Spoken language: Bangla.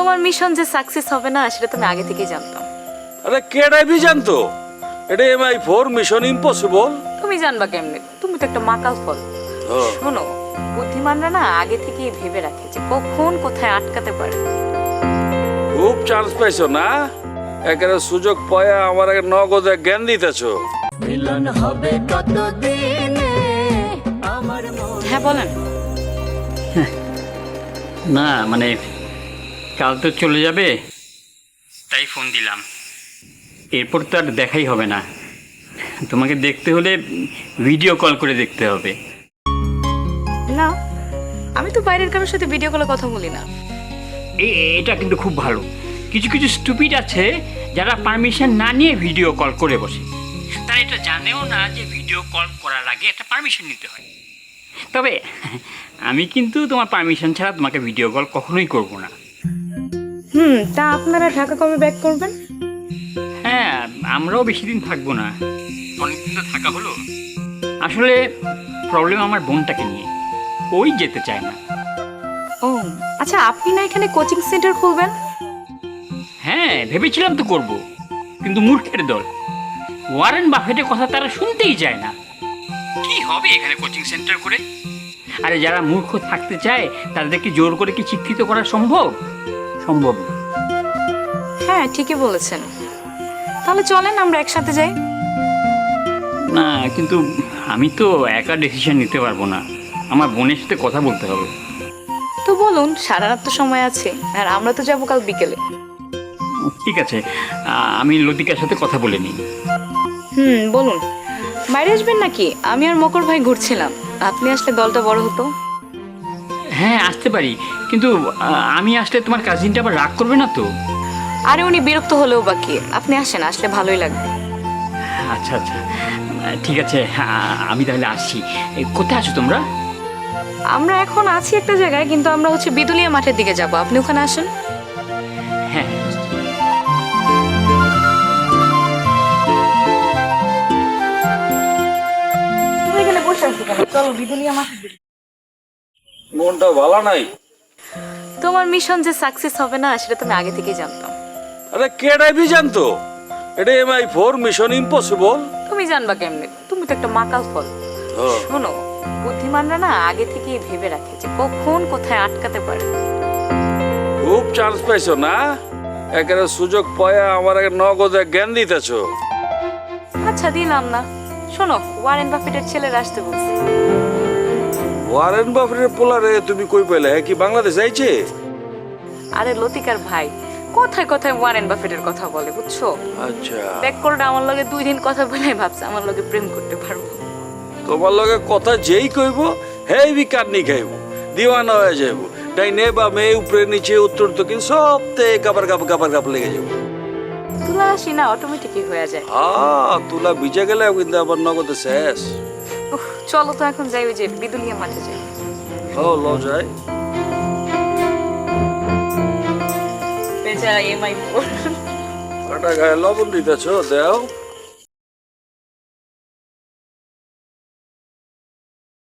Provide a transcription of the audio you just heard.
তোমার মিশন যে সাকসেস হবে না সেটা তুমি আগে থেকেই জানতাম। আরে কেডাই বি জানতো এটা MI4 মিশন ইম্পসিবল। তুমি জানবা কেমনে? তুমি তো একটা মাকাল ফল। শোনো, বুদ্ধিমানরা না আগে থেকেই ভেবে রাখে যে কখন কোথায় আটকাতে পারে। খুব চান্স পাইছো না, একেবারে সুযোগ পায়া আমার নগদে জ্ঞান দিতেছো। মিলন হবে কতদিনে আমার হ্যাঁ বলেন। না মানে কাল তো চলে যাবে, তাই ফোন দিলাম। এরপর তো আর দেখাই হবে না, তোমাকে দেখতে হলে ভিডিও কল করে দেখতে হবে। না, আমি তো বাইরের কারোর সাথে ভিডিও কলে কথা বলি না। এটা কিন্তু খুব ভালো। কিছু কিছু স্টুপিড আছে যারা পারমিশন না নিয়ে ভিডিও কল করে বসে, তারা এটা জানেও না যে ভিডিও কল করার আগে একটা পারমিশন নিতে হয়। তবে আমি কিন্তু তোমার পারমিশন ছাড়া তোমাকে ভিডিও কল কখনোই করব না। তা আপনারা ঢাকা কবে ব্যাক করবেন? হ্যাঁ, আমরাও বেশি দিন থাকবো না, অনেকদিন তো থাকা হলো। আসলে প্রবলেম আমার বোনটাকে নিয়ে, ওই যেতে চায় না। ও আচ্ছা, আপনি না এখানে কোচিং সেন্টার খুলবেন? হ্যাঁ ভেবেছিলাম তো করব, কিন্তু মূর্খের দল ওয়ারেন বাফেটের কথা তারা শুনতেই চায় না। কি হবে এখানে কোচিং সেন্টার করে? আরে যারা মূর্খ থাকতে চায় তাদেরকে জোর করে কি শিক্ষিত করা সম্ভব? সম্ভব না। হ্যাঁ ঠিকই বলেছেন। তাহলে চলেন আমরা একসাথে যাই। না কিন্তু আমি তো একা ডিসিশন নিতে পারবো না, আমার বোনের সাথে কথা বলতে হবে। তো বলুন, সারা রাত তো সময় আছে, আর আমরা তো যাবো কাল বিকেলে। ঠিক আছে, আমি লতিকার সাথে কথা বলে নিই। বলুন, বাইরে আসবেন নাকি? আমি আর মকর ভাই ঘুরছিলাম, আপনি আসলে দলটা বড় হতো। হ্যাঁ আসতে পারি, কিন্তু আমি আসলে তোমার কাজিনটা আবার রাগ করবে না তো? আরে উনি বিরক্ত হলেও বাকি, আপনি আসেন, আসলে ভালোই লাগবে। আচ্ছা আচ্ছা ঠিক আছে, আমি তাহলে আসছি। কোথায় আছো তোমরা? আমরা এখন আছি একটা জায়গায়, কিন্তু আমরা হচ্ছে বিদুলিয়া মাঠের দিকে যাব, আপনি ওখানে আসেন। হ্যাঁ এখানে বসে আছি কেন? চলো বিদুলিয়া মাঠের দিকে। মনটা ভালো নাই। তোমার মিশন যে সাকসেস হবে না সেটা তুমি আগে থেকেই জানতাম। আরে কেডাই বি জানতো এটা MI4 মিশন ইম্পসিবল। তুমি জানবা কেমনে? তুমি তো একটা মাকাল ফল। শোনো, বুদ্ধিমানরা না আগে থেকেই ভেবে রাখে যে কখন কোথায় আটকাতে পারে। খুব চান্স পাইছো না, একেবারে সুযোগ পায়া আমার নগদে জ্ঞান দিতেছো। আচ্ছা দিলাম না। শোনো, ওয়ারেন বাফেটের ছেলেরা আসতে বলছে। ওয়ারেন বাফেটের পোলারে তুমি কই পেলে? হ্যাঁ কি বাংলাদেশ আইছে? আরে লতিকার ভাই কথায় কথায় ওয়ারেন বাফেটের কথা বলে, বুঝছো? আচ্ছা, ব্যাক করে আমার লগে 2 দিন কথা বলে ভাবছে আমার লগে প্রেম করতে পারবো। তোমার লগে কথা যেই কইব হেই বি কাটনি খাইব, দিওয়ানা হয়ে যাইব। ডাইনে বা মে উপরে নিচে উত্তর দক্ষিণ সবতে কাবার কাপ লেগে যাবো। তুলা রাশি না অটোমেটিকই হয়ে যায়। তুলা ভিজে গেলে কিন্তু আবার নগদে শেষ। চলো তো এখন যাই, ওই যে বিদুলিয়া মাঠে যাই। ল যাই। বেচা MI4 কাটা গায়ে লবণ দিতেছ, দেও।